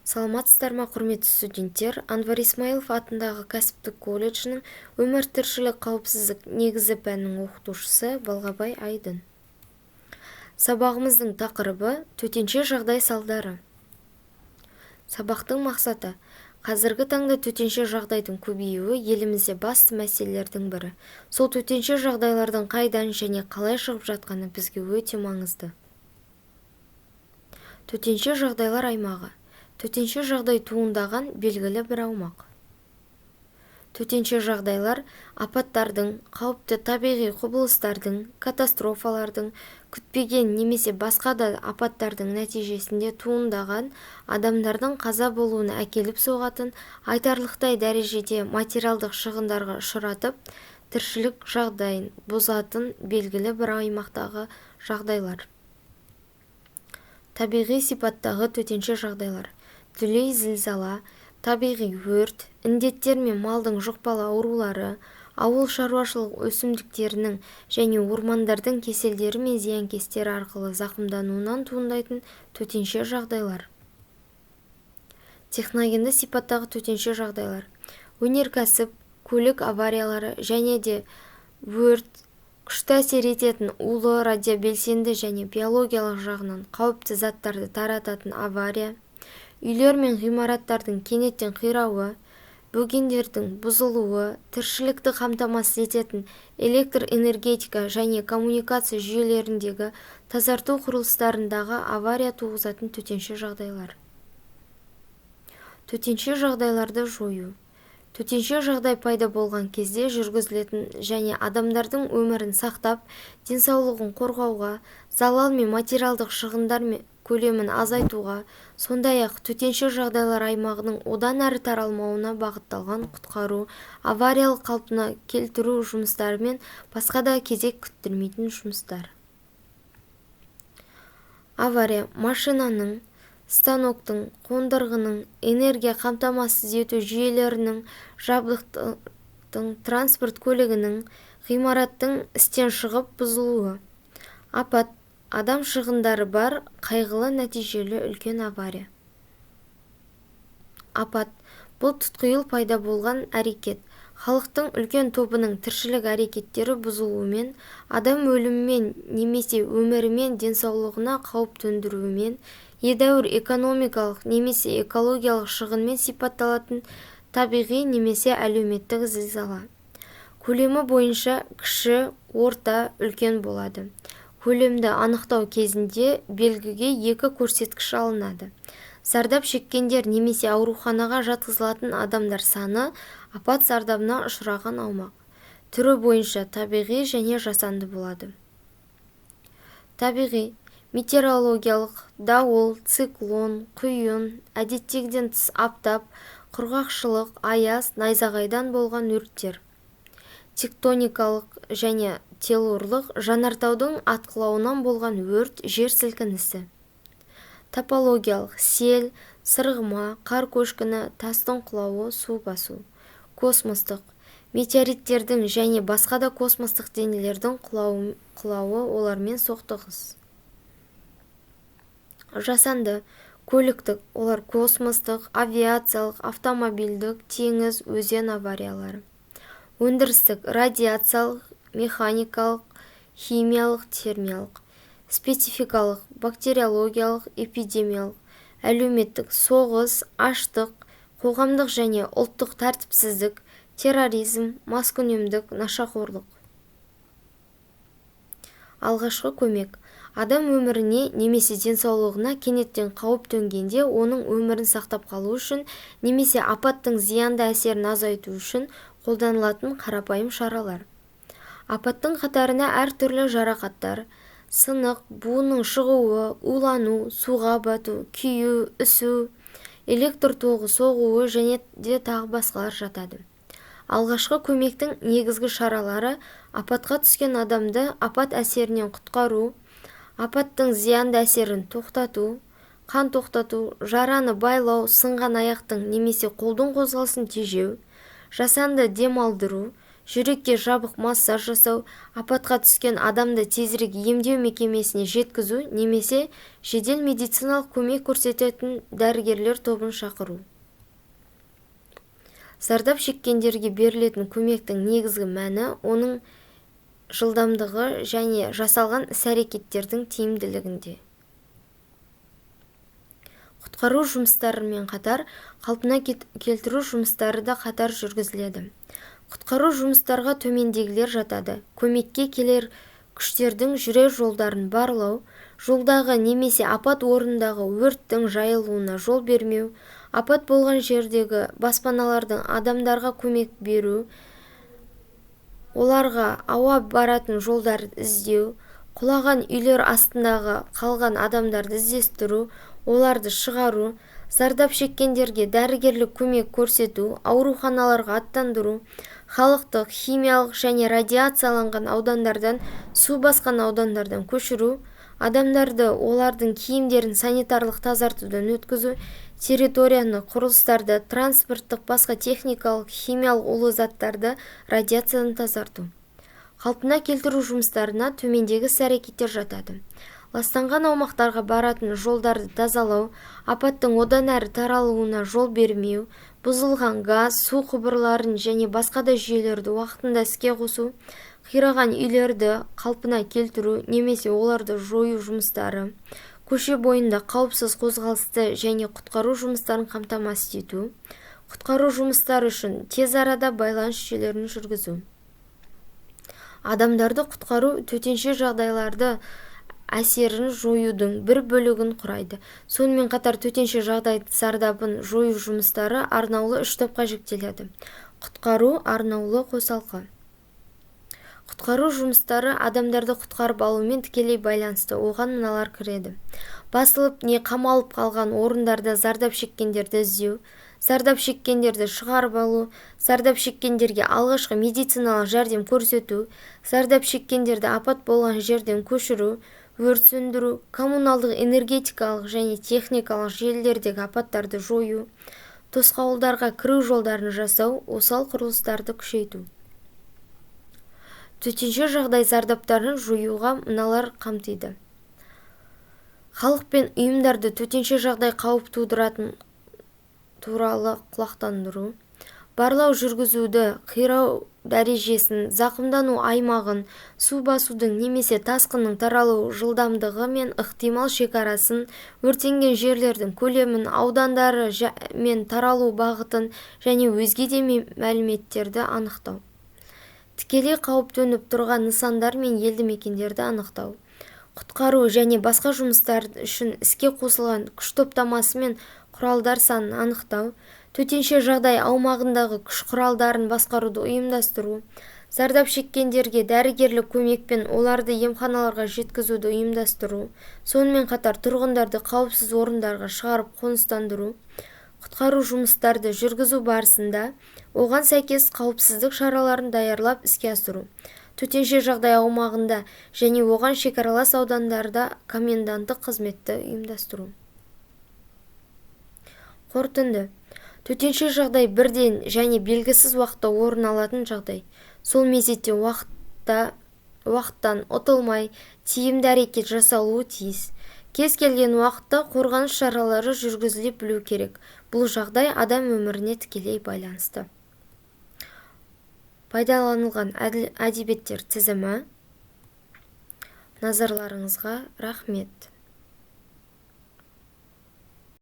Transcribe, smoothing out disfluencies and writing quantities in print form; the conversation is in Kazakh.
Саламатсыздар ма, құрметті студенттер? Анвар Исмаилов атындағы кәсіптік колледжінің өмір тіршілік қауіпсіздік негізі пәнінің оқытушысы Балғабай Айдын. Сабағымыздың тақырыбы төтенше жағдай салдары. Сабақтың мақсаты: қазіргі таңда төтенше жағдайдың көбеюі елімізде басты мәселелердің бірі. Сол төтенше жағдайлардың қайдан және қалай шығып жатқаны бізге өте маңызды. Төтенше жағдайлар аймағы. Төтенше жағдай туындаған белгілі бір аумақ. Төтенше жағдайлар апаттардың, қауіпті табиғи құбылыстардың, катастрофалардың, күтпеген немесе басқа да апаттардың нәтижесінде туындаған адамдардың қаза болуына әкеліп соғатын, айтарлықтай дәрежеде материалдық шығындарға ұшыратып, тіршілік жағдайын бұзатын белгілі бір аймақтағы жағдайлар. Табиғи сипаттағы төтенше жағдайлар: дүлей зілзала, табиғи өрт, індеттер мен малдың жұқпалы аурулары, ауыл шаруашылық өсімдіктерінің және ормандардың кеселдері мен зиянкестері арқылы зақымдануынан туындайтын төтенше жағдайлар. Техногенді сипаттағы төтенше жағдайлар: өнеркәсіп, көлік авариялары және де өрт, күшті әсер ететін улы, радиобелсенді және биологиялық жағынан қауіпті заттарды тарататын авария, үйлер мен ғимараттардың кенеттен қирауы, бөгендердің бұзылуы, тіршілікті қамтамасыз ететін электр энергетика және коммуникация жүйелеріндегі тазарту құрылыстарындағы авария туғызатын төтенше жағдайлар. Төтенше жағдайларды жою: төтенше жағдай пайда болған кезде жүргізілетін және адамдардың өмірін сақтап, денсаулығын қорғауға, залал мен материалдық шығындар көлемін азайтуға, сондай-ақ төтенше жағдайлар аймағының одан әрі таралмауына бағытталған құтқару, авариялық қалпына келтіру жұмыстары мен басқа да кезек күттірмейтін жұмыстар. Авария: машинаның, станоктың, қондырғының, энергия қамтамасыз ету жүйелерінің, жабдықтың, транспорт көлігінің, ғимараттың істен шығып бұзылуы. Апат: адам шығындары бар, қайғылы нәтижелі үлкен авария. Апат: бұл тұтқиыл пайда болған әрекет, халықтың үлкен тобының тіршілік әрекеттері бұзылуымен, адам өлімімен немесе өмірі мен денсаулығына қауіп төндіруімен, едәуір экономикалық немесе экологиялық шығынмен сипатталатын табиғи немесе әлеуметтік зілзала. Көлемі бойынша кіші, орта, үлкен болады. Көлемді анықтау кезінде белгіге екі көрсеткіш алынады: зардап шеккендер немесе ауруханаға жатқызылатын адамдар саны, апат зардабына ұшыраған аумақ. Түрі бойынша табиғи және жасанды болады. Табиғи: метеорологиялық, дауыл, циклон, құйын, әдеттегіден тыс аптап, құрғақшылық, аяз, найзағайдан болған өрттер. Тектоникалық және телурлық: жанартаудың атқылауынан болған өрт, жер сілкінісі. Топологиялық: сел, сырғыма, қар көшкіні, тастың құлауы, су басу. Космостық: метеориттердің және басқа да космостық денелердің құлауы, олармен соқтығыс. Жасанды: көліктік, олар космостық, авиациялық, автомобильдік, теңіз, өзен авариялары. Өндірістік: радиациялық, механикалық, химиялық, термиялық. Спецификалық: бактериологиялық, эпидемиялық. Әлеуметтік: соғыс, аштық, қоғамдық және ұлттық тәртіпсіздік, терроризм, маскүнемдік, нашақорлық. Алғашқы көмек: адам өміріне немесе денсаулығына кенеттен қауіп төнгенде оның өмірін сақтап қалу үшін немесе апаттың зиянды әсерін азайту үшін қолданылатын қарапайым шаралар. Апаттың қатарына әртүрлі жарақаттар, сынық, буынның шығуы, улану, суға бату, күйу, үсу, электр тоғы соғуы және де тағы басқалар жатады. Алғашқы көмектің негізгі шаралары: апатқа түскен адамды апат әсерінен құтқару, апаттың зиянды әсерін тоқтату, қан тоқтату, жараны байлау, сынған аяқтың немесе қолдың қозғалысын тежеу, жасанды демалдыру, жүрекке жабық массаж жасау, апатқа түскен адамды тезірек емдеу мекемесіне жеткізу немесе жедел медициналық көмек көрсететін дәрігерлер тобын шақыру. Зардап шеккендерге берілетін көмектің негізгі мәні оның жылдамдығы және жасалған іс-әрекеттердің тиімділігінде. Құтқару жұмыстарымен қатар қалпына келтіру жұмыстары да қатар жүргізіледі. Құтқару жұмыстарға төмендегілер жатады: көмекке келер күштердің жүрер жолдарын барлау, жолдағы немесе апат орнындағы өрттің жайылуына жол бермеу, апат болған жердегі баспаналардың адамдарға көмек беру, оларға ауа баратын жолдарды іздеу, құлаған үйлер астындағы қалған адамдарды іздестіру, оларды шығару, зардап шеккендерге дәрігерлік көмек көрсету, ауруханаларға аттандыру, халықты химиялық және радиацияланған аудандардан су басқан аудандардан көшіру, адамдарды олардың киімдерін санитарлық тазартудан өткізу, территорияны, құрылыстарды, транспорттық басқа техникалық, химиялық улы заттарды радиациядан тазарту. Қалпына келтіру жұмыстарына төмендегі іс-әрекеттер жатады: ластанған аумақтарға баратын жолдарды тазалау, апаттың одан әрі таралуына жол бермеу, бұзылған газ, су құбырларын және басқа да жүйелерді уақытында іске қосу, қираған үйлерді қалпына келтіру немесе оларды жою жұмыстары, көше бойында қауіпсіз қозғалысты және құтқару жұмыстарын қамтамасыз ету, құтқару жұмыстары үшін тез арада байланыс жүйелерін жүргізу. Адамдарды құтқару төтенше жағдайларды әсерін жоюдың бір бөлігін құрайды. Сонымен қатар төтенше жағдай зардабын жою жұмыстары арнаулы 3 топқа жіктеледі. Құтқару арнаулы қосалқы. Құтқару жұмыстары адамдарды құтқарып алумен тікелей байланысты. Оған мыналар кіреді: басылып не қамалып қалған орындарда зардап шеккендерді іздеу, зардап шеккендерді шығарып алу, зардап шеккендерге алғашқы медициналық жәрдем көрсету, зардап шеккендерді апат болған жерден көшіру, өрт сөндіру, коммуналдық, энергетикалық және техникалық желілердегі апаттарды жою, тосқауылдарға кіру жолдарын жасау, осал құрылыстарды күшейту. Төтенше жағдай зардаптарын жоюға мыналар қамтиды: халық пен ұйымдарды төтенше жағдай қауіп тудыратын туралы құлақтандыру, барлау жүргізуді, қирау дәрежесін, зақымдану аймағын, су басудың немесе тасқынның таралу жылдамдығы мен ықтимал шекарасын, өртенген жерлердің көлемін, аудандары мен таралу бағытын және өзге де мәліметтерді анықтау. Тікелей қауіп төніп тұрған нысандар мен елді мекендерді анықтау. Құтқару және басқа жұмыстар үшін іске қосылған күш топтамасы мен құралдар санын анықтау, төтенше жағдай аумағындағы күш құралдарын басқаруды ұйымдастыру, зардап шеккендерге дәрігерлік көмекпен оларды емханаларға жеткізуді ұйымдастыру, сонымен қатар тұрғындарды қауіпсіз орындарға шығарып қоныстандыру, құтқару жұмыстарды жүргізу барысында оған сәйкес қауіпсіздік шараларын даярлап іске асыру, төтенше жағдай аумағында және оған шекаралас аудандарда коменданттық қызметті ұйымдастыру. Қорытынды: төтенше жағдай бірден және белгісіз уақытта орын алатын жағдай. Сол мезетте уақыттан ұтылмай тиімді әрекет жасалуы тиіс. Кез келген уақытта қорғаныс шаралары жүргізіле білу керек. Бұл жағдай адам өміріне тікелей байланысты. Пайдаланылған әдебиеттер тізімі. Назарларыңызға рахмет.